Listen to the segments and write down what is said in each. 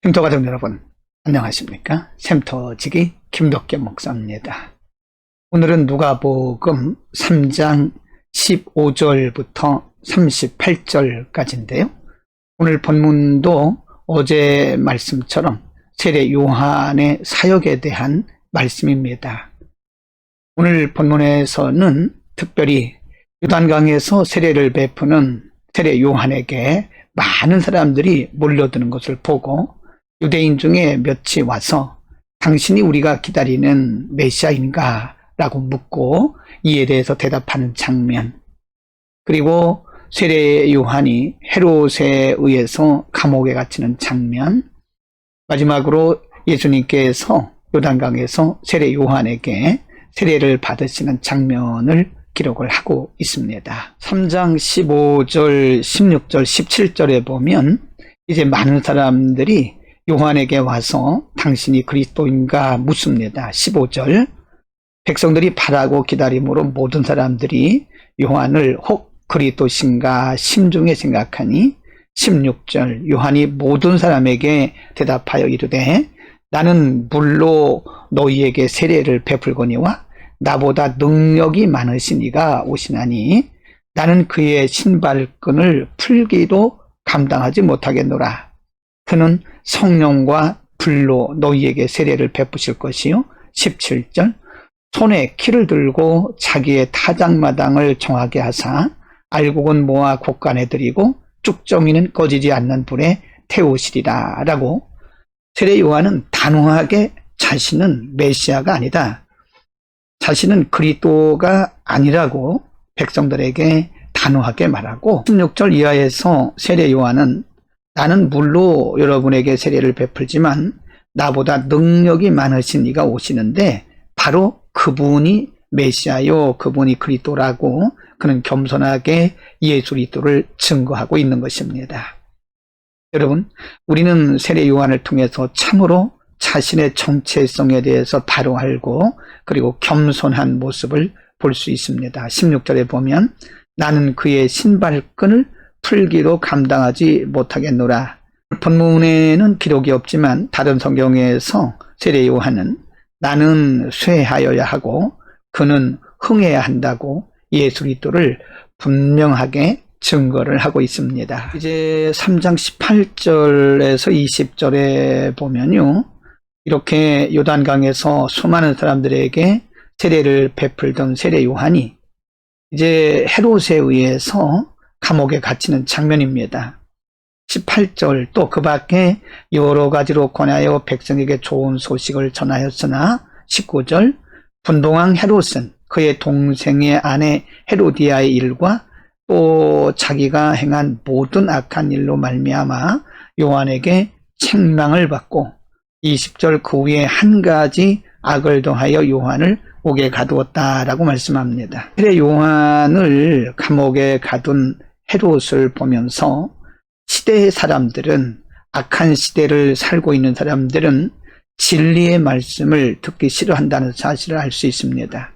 쉼터 가족 여러분, 안녕하십니까? 샘터지기 김덕겸 목사입니다. 오늘은 누가복음 3장 15절부터 38절까지인데요. 오늘 본문도 어제 말씀처럼 세례 요한의 사역에 대한 말씀입니다. 오늘 본문에서는 특별히 요단강에서 세례를 베푸는 세례 요한에게 많은 사람들이 몰려드는 것을 보고 유대인 중에 몇이 와서 당신이 우리가 기다리는 메시아인가? 라고 묻고 이에 대해서 대답하는 장면, 그리고 세례 요한이 헤롯에 의해서 감옥에 갇히는 장면, 마지막으로 예수님께서 요단강에서 세례 요한에게 세례를 받으시는 장면을 기록을 하고 있습니다. 3장 15절, 16절, 17절에 보면 이제 많은 사람들이 요한에게 와서 당신이 그리스도인가 묻습니다. 15절, 백성들이 바라고 기다림으로 모든 사람들이 요한을 혹 그리스도신가 심중에 생각하니 16절, 요한이 모든 사람에게 대답하여 이르되 나는 물로 너희에게 세례를 베풀거니와 나보다 능력이 많으신 이가 오시나니 나는 그의 신발끈을 풀기도 감당하지 못하겠노라. 그는 성령과 불로 너희에게 세례를 베푸실 것이요. 17절, 손에 키를 들고 자기의 타작마당을 정하게 하사 알곡은 모아 곡간에 들이고 쭉정이는 꺼지지 않는 불에 태우시리라 라고 세례 요한은 단호하게 자신은 메시아가 아니다, 자신은 그리스도가 아니라고 백성들에게 단호하게 말하고, 16절 이하에서 세례 요한은 나는 물로 여러분에게 세례를 베풀지만 나보다 능력이 많으신 이가 오시는데 바로 그분이 메시아요, 그분이 그리스도라고 그는 겸손하게 예수 그리스도를 증거하고 있는 것입니다. 여러분, 우리는 세례 요한을 통해서 참으로 자신의 정체성에 대해서 바로 알고 그리고 겸손한 모습을 볼 수 있습니다. 16절에 보면 나는 그의 신발끈을 풀기로 감당하지 못하겠노라. 본문에는 기록이 없지만 다른 성경에서 세례 요한은 나는 쇠하여야 하고 그는 흥해야 한다고 예수 그리스도를 분명하게 증거를 하고 있습니다. 이제 3장 18절에서 20절에 보면요, 이렇게 요단강에서 수많은 사람들에게 세례를 베풀던 세례 요한이 이제 헤롯에 의해서 감옥에 갇히는 장면입니다. 18절, 또 그 밖에 여러 가지로 권하여 백성에게 좋은 소식을 전하였으나 19절, 분봉왕 헤롯은 그의 동생의 아내 헤로디아의 일과 또 자기가 행한 모든 악한 일로 말미암아 요한에게 책망을 받고 20절, 그 후에 한 가지 악을 더하여 요한을 옥에 가두었다라고 말씀합니다. 세례 요한을 감옥에 가둔 헤롯을 보면서 시대의 사람들은, 악한 시대를 살고 있는 사람들은 진리의 말씀을 듣기 싫어한다는 사실을 알 수 있습니다.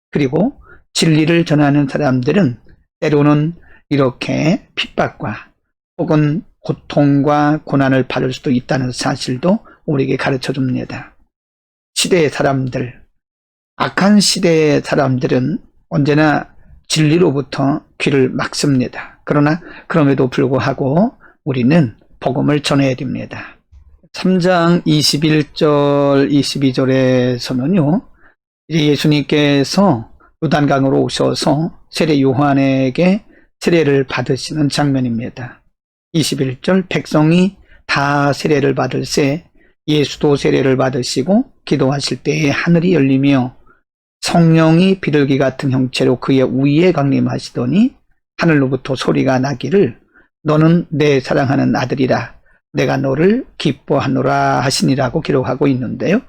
그리고 진리를 전하는 사람들은 때로는 이렇게 핍박과 혹은 고통과 고난을 받을 수도 있다는 사실도 우리에게 가르쳐 줍니다. 시대의 사람들, 악한 시대의 사람들은 언제나 진리로부터 귀를 막습니다. 그러나 그럼에도 불구하고 우리는 복음을 전해야 됩니다. 3장 21절, 22절에서는요, 이제 예수님께서 요단강으로 오셔서 세례 요한에게 세례를 받으시는 장면입니다. 21절, 백성이 다 세례를 받을새 예수도 세례를 받으시고 기도하실 때에 하늘이 열리며 성령이 비둘기 같은 형체로 그의 위에 강림하시더니 하늘로부터 소리가 나기를 너는 내 사랑하는 아들이라 내가 너를 기뻐하노라 하시니라고 기록하고 있는데요.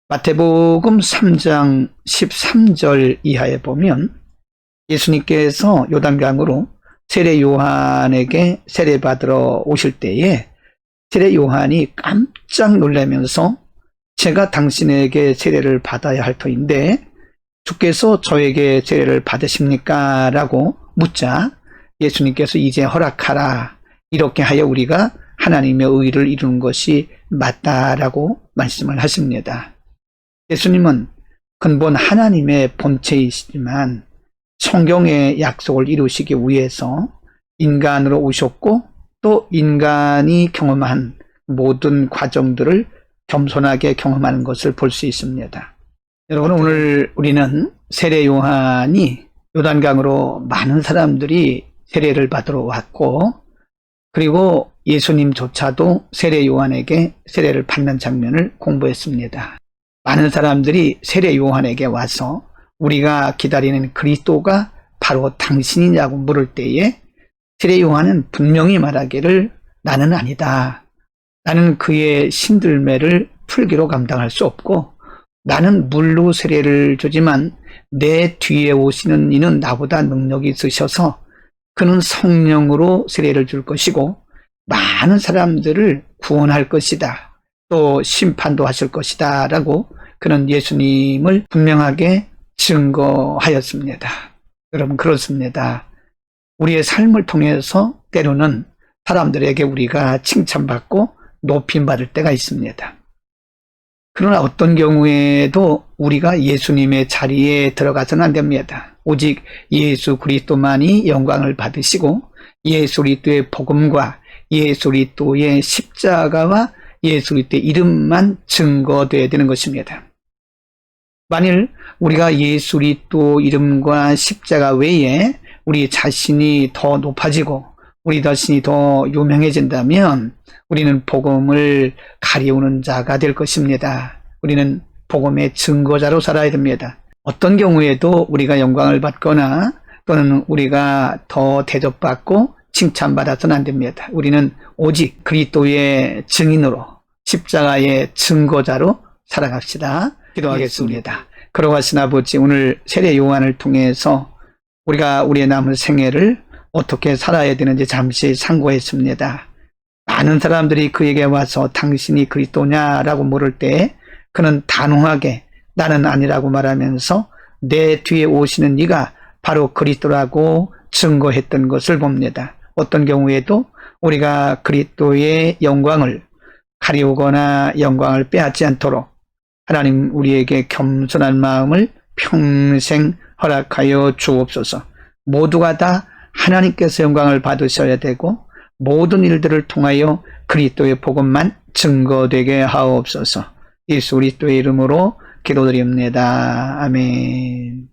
마태복음 3장 13절 이하에 보면 예수님께서 요단강으로 세례 요한에게 세례받으러 오실 때에 세례 요한이 깜짝 놀라면서 제가 당신에게 세례를 받아야 할 터인데 주께서 저에게 세례를 받으십니까? 라고 묻자 예수님께서 이제 허락하라. 이렇게 하여 우리가 하나님의 의를 이루는 것이 맞다라고 말씀을 하십니다. 예수님은 근본 하나님의 본체이시지만 성경의 약속을 이루시기 위해서 인간으로 오셨고 또 인간이 경험한 모든 과정들을 겸손하게 경험하는 것을 볼 수 있습니다. 여러분, 오늘 우리는 세례 요한이 요단강으로 많은 사람들이 세례를 받으러 왔고, 그리고 예수님조차도 세례 요한에게 세례를 받는 장면을 공부했습니다. 많은 사람들이 세례 요한에게 와서 우리가 기다리는 그리스도가 바로 당신이냐고 물을 때에 세례 요한은 분명히 말하기를 나는 아니다. 나는 그의 신들매를 풀기로 감당할 수 없고 나는 물로 세례를 주지만 내 뒤에 오시는 이는 나보다 능력이 있으셔서 그는 성령으로 세례를 줄 것이고 많은 사람들을 구원할 것이다. 또 심판도 하실 것이다. 라고 그는 예수님을 분명하게 증거하였습니다. 여러분, 그렇습니다. 우리의 삶을 통해서 때로는 사람들에게 우리가 칭찬받고 높임받을 때가 있습니다. 그러나 어떤 경우에도 우리가 예수님의 자리에 들어가서는 안 됩니다. 오직 예수 그리스도만이 영광을 받으시고 예수 그리스도의 복음과 예수 그리스도의 십자가와 예수 그리스도의 이름만 증거되어야 되는 것입니다. 만일 우리가 예수 그리스도 이름과 십자가 외에 우리 자신이 더 높아지고 우리 자신이 더 유명해진다면 우리는 복음을 가리우는 자가 될 것입니다. 우리는 복음의 증거자로 살아야 됩니다. 어떤 경우에도 우리가 영광을 받거나 또는 우리가 더 대접받고 칭찬받아서는 안 됩니다. 우리는 오직 그리스도의 증인으로 십자가의 증거자로 살아갑시다. 기도하겠습니다. 걸어가신 아버지, 오늘 세례 요한을 통해서 우리가 우리의 남은 생애를 어떻게 살아야 되는지 잠시 상고했습니다. 많은 사람들이 그에게 와서 당신이 그리스도냐라고 물을 때 그는 단호하게 나는 아니라고 말하면서 내 뒤에 오시는 네가 바로 그리스도라고 증거했던 것을 봅니다. 어떤 경우에도 우리가 그리스도의 영광을 가리우거나 영광을 빼앗지 않도록 하나님 우리에게 겸손한 마음을 평생 허락하여 주옵소서. 모두가 다 하나님께서 영광을 받으셔야 되고 모든 일들을 통하여 그리스도의 복음만 증거되게 하옵소서. 예수 그리스도의 이름으로 기도드립니다. 아멘.